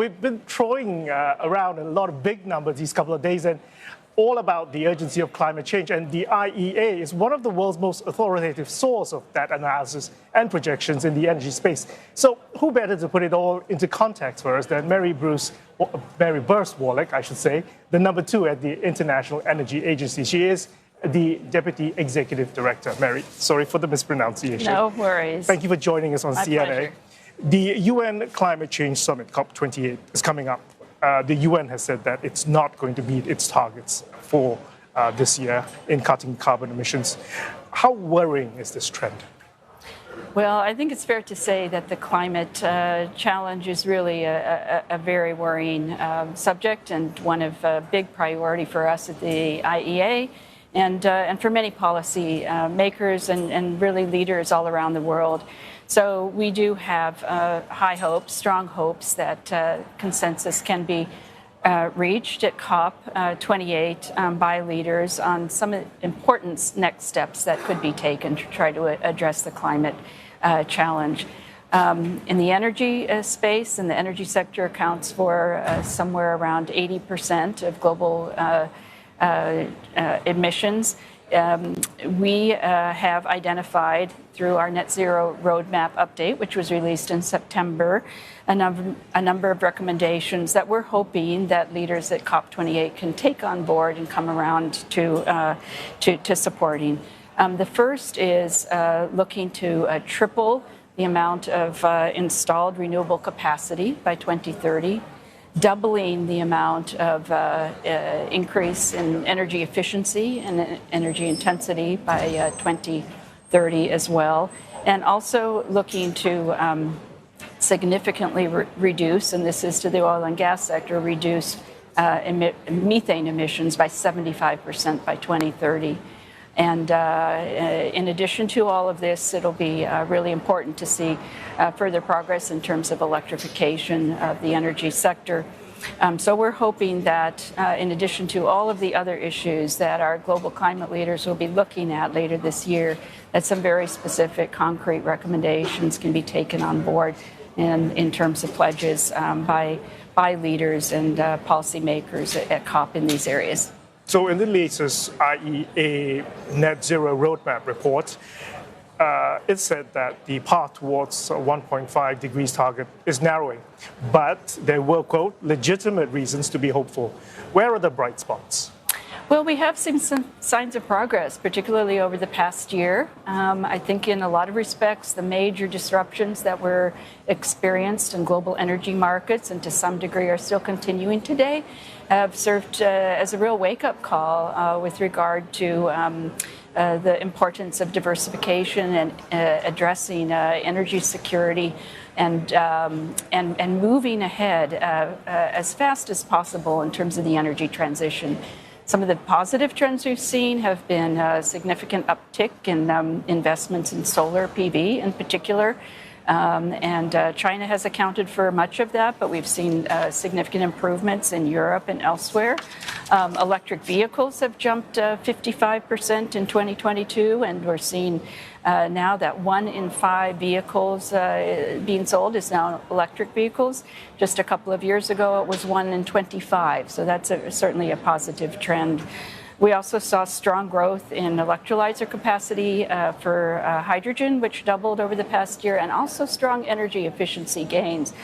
we've been throwing around a lot of big numbers these couple of days, and all about the urgency of climate change. And the IEA is one of the world's most authoritative source of that analysis and projections in the energy space. So who better to put it all into context for us than Mary Burst-Wallach, I should say, the number 2 at the International Energy Agency. She is the Deputy Executive Director. Mary, sorry for the mispronunciation. No worries. Thank you for joining us on My CNA. pleasure. The UN Climate Change Summit, COP28, is coming up. The UN has said that it's not going to meet its targets for this year in cutting carbon emissions. How worrying is this trend? Well, I think it's fair to say that the climate challenge is really a very worrying subject and one of big priority for us at the IEA and for many policy makers and really leaders all around the world. So we do have high hopes, strong hopes that consensus can be reached at COP28 by leaders on some important next steps that could be taken to try to address the climate challenge. In the energy space, and the energy sector accounts for somewhere around 80% of global emissions. We have identified through our net zero roadmap update, which was released in September, a number of recommendations that we're hoping that leaders at COP28 can take on board and come around to supporting. The first is looking to triple the amount of installed renewable capacity by 2030. Doubling the amount of increase in energy efficiency and energy intensity by 2030 as well, and also looking to significantly reduce, and this is to the oil and gas sector, reduce methane emissions by 75% by 2030. And in addition to all of this, it'll be really important to see further progress in terms of electrification of the energy sector. So we're hoping that in addition to all of the other issues that our global climate leaders will be looking at later this year, that some very specific concrete recommendations can be taken on board in terms of pledges by leaders and policymakers at COP in these areas. So in the latest IEA Net Zero Roadmap report, it said that the path towards a 1.5 degrees target is narrowing, but there were, quote, legitimate reasons to be hopeful. Where are the bright spots? Well, we have seen some signs of progress, particularly over the past year. I think in a lot of respects, the major disruptions that were experienced in global energy markets and to some degree are still continuing today have served as a real wake-up call with regard to the importance of diversification and addressing energy security and moving ahead as fast as possible in terms of the energy transition. Some of the positive trends we've seen have been a significant uptick in investments in solar PV in particular. And China has accounted for much of that, but we've seen significant improvements in Europe and elsewhere. Electric vehicles have jumped 55% in 2022, and we're seeing now that 1 in 5 vehicles being sold is now electric vehicles. Just a couple of years ago, it was 1 in 25, so that's certainly a positive trend. We also saw strong growth in electrolyzer capacity for hydrogen, which doubled over the past year, and also strong energy efficiency gains.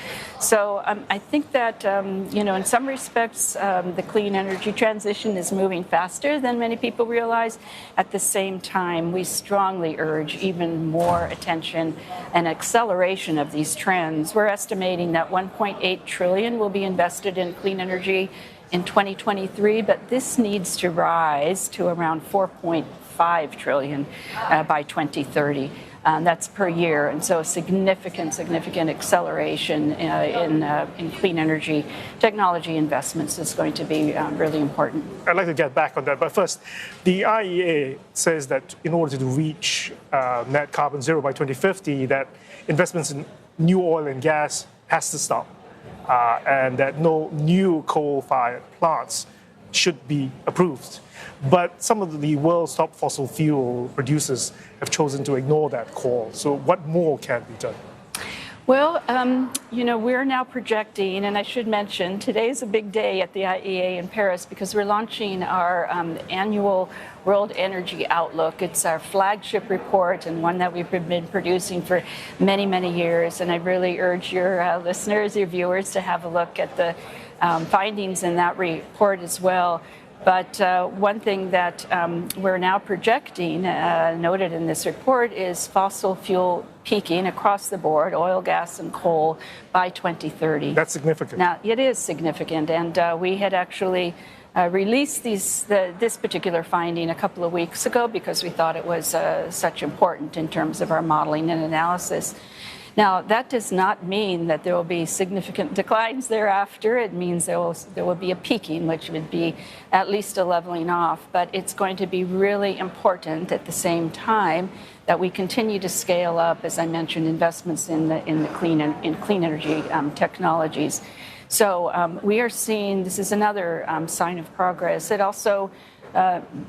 So I think that, in some respects, the clean energy transition is moving faster than many people realize. At the same time, we strongly urge even more attention and acceleration of these trends. We're estimating that $1.8 trillion will be invested in clean energy in 2023, but this needs to rise to around $4.5 trillion by 2030. That's per year, and so a significant acceleration in clean energy technology investments is going to be really important. I'd like to get back on that, but first, the IEA says that in order to reach net carbon zero by 2050, that investments in new oil and gas has to stop. And that no new coal-fired plants should be approved. But some of the world's top fossil fuel producers have chosen to ignore that call. So what more can be done? Well, we're now projecting, and I should mention, today is a big day at the IEA in Paris because we're launching our annual World Energy Outlook. It's our flagship report and one that we've been producing for many, many years. And I really urge your listeners, your viewers, to have a look at the findings in that report as well. But one thing that we're now projecting, noted in this report, is fossil fuel peaking across the board, oil, gas, and coal, by 2030. That's significant. Now, it is significant, and we had actually released this particular finding a couple of weeks ago because we thought it was such important in terms of our modeling and analysis. Now, that does not mean that there will be significant declines thereafter. It means there will be a peaking, which would be at least a leveling off. But it's going to be really important at the same time that we continue to scale up, as I mentioned, investments in clean energy technologies. So we are seeing this is another sign of progress. It also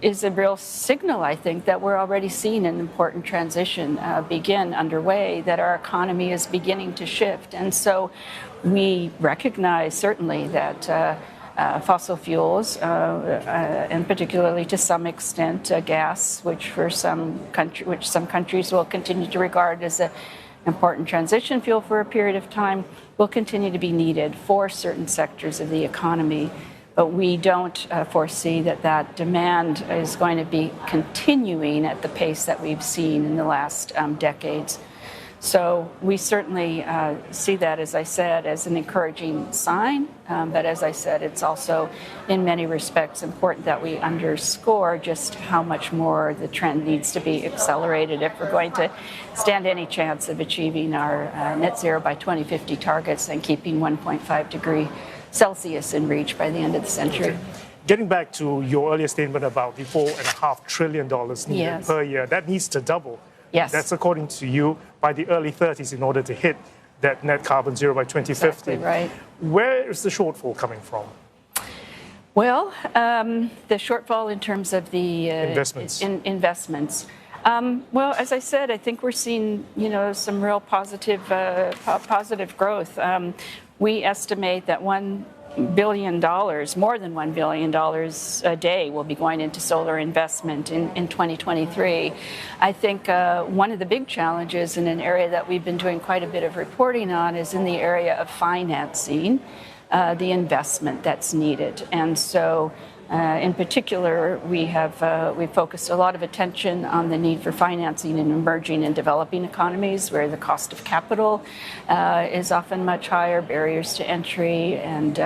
is a real signal, I think, that we're already seeing an important transition begin underway, that our economy is beginning to shift. And so we recognize certainly that fossil fuels, and particularly to some extent gas, which some countries will continue to regard as an important transition fuel for a period of time, will continue to be needed for certain sectors of the economy. But we don't foresee that demand is going to be continuing at the pace that we've seen in the last decades. So we certainly see that, as I said, as an encouraging sign. But as I said, it's also, in many respects, important that we underscore just how much more the trend needs to be accelerated if we're going to stand any chance of achieving our net zero by 2050 targets and keeping 1.5 degree Celsius in reach by the end of the century. Okay. Getting back to your earlier statement about the $4.5 trillion needed per year, that needs to double. Yes. That's according to you by the early 30s in order to hit that net carbon zero by 2050. Exactly right. Where is the shortfall coming from? Well, the shortfall in terms of the investments. Well, as I said, I think we're seeing some real positive growth. We estimate that $1 billion, more than $1 billion a day will be going into solar investment in 2023. I think one of the big challenges in an area that we've been doing quite a bit of reporting on is in the area of financing the investment that's needed. And so in particular, we focused a lot of attention on the need for financing in emerging and developing economies where the cost of capital is often much higher, barriers to entry and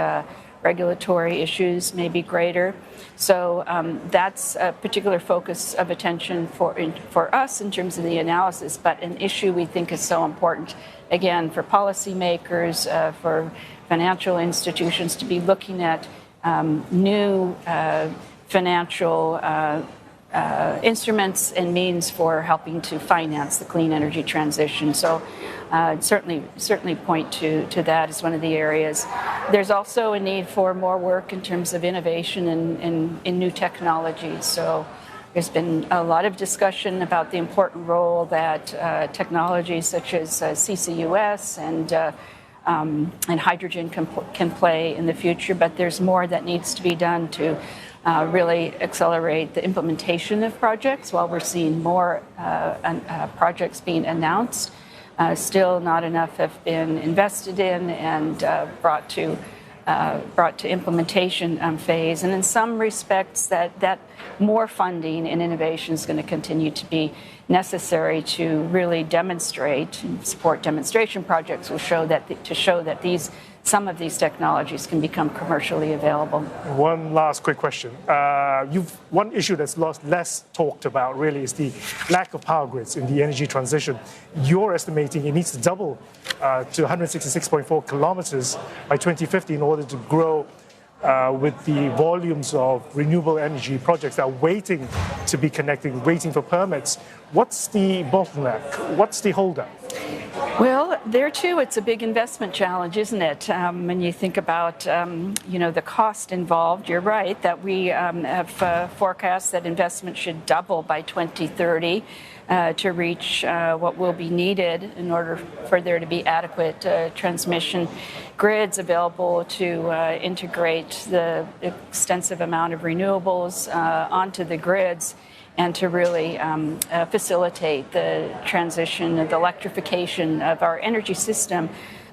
regulatory issues may be greater. So that's a particular focus of attention for us in terms of the analysis, but an issue we think is so important, again, for policymakers, for financial institutions to be looking at new financial instruments and means for helping to finance the clean energy transition. So certainly point to that as one of the areas. There's also a need for more work in terms of innovation in new technologies. So there's been a lot of discussion about the important role that technologies such as CCUS and hydrogen can play in the future, but there's more that needs to be done to really accelerate the implementation of projects. While we're seeing more projects being announced, still not enough have been invested in and brought to implementation phase. And in some respects, that more funding and innovation is going to continue to be necessary to really demonstrate and support demonstration projects will show that some of these technologies can become commercially available. One last quick question. One issue that's less talked about really is the lack of power grids in the energy transition. You're estimating it needs to double to 166.4 kilometers by 2050 in order to grow with the volumes of renewable energy projects that are waiting to be connected, waiting for permits. What's the bottleneck? What's the holdup? Well, there too, it's a big investment challenge, isn't it? When you think about, the cost involved, you're right that we have forecast that investment should double by 2030 to reach what will be needed in order for there to be adequate transmission grids available to integrate the extensive amount of renewables onto the grids, and to really facilitate the transition of the electrification of our energy system.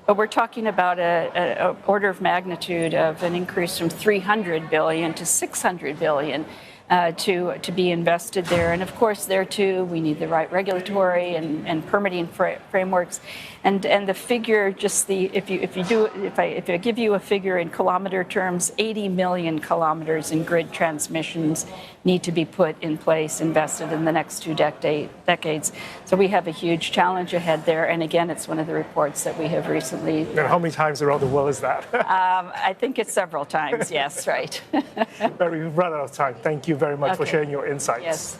But we're talking about an order of magnitude of an increase from 300 billion to 600 billion to be invested there. And of course, there too, we need the right regulatory and permitting frameworks. And the figure, if I give you a figure in kilometer terms, 80 million kilometers in grid transmissions need to be put in place, invested in the next 2 decades. So we have a huge challenge ahead there. And again, it's one of the reports that we have recently. And how many times around the world is that? I think it's several times. Yes, right. But we've run out of time. Thank you very much for sharing your insights. Yes.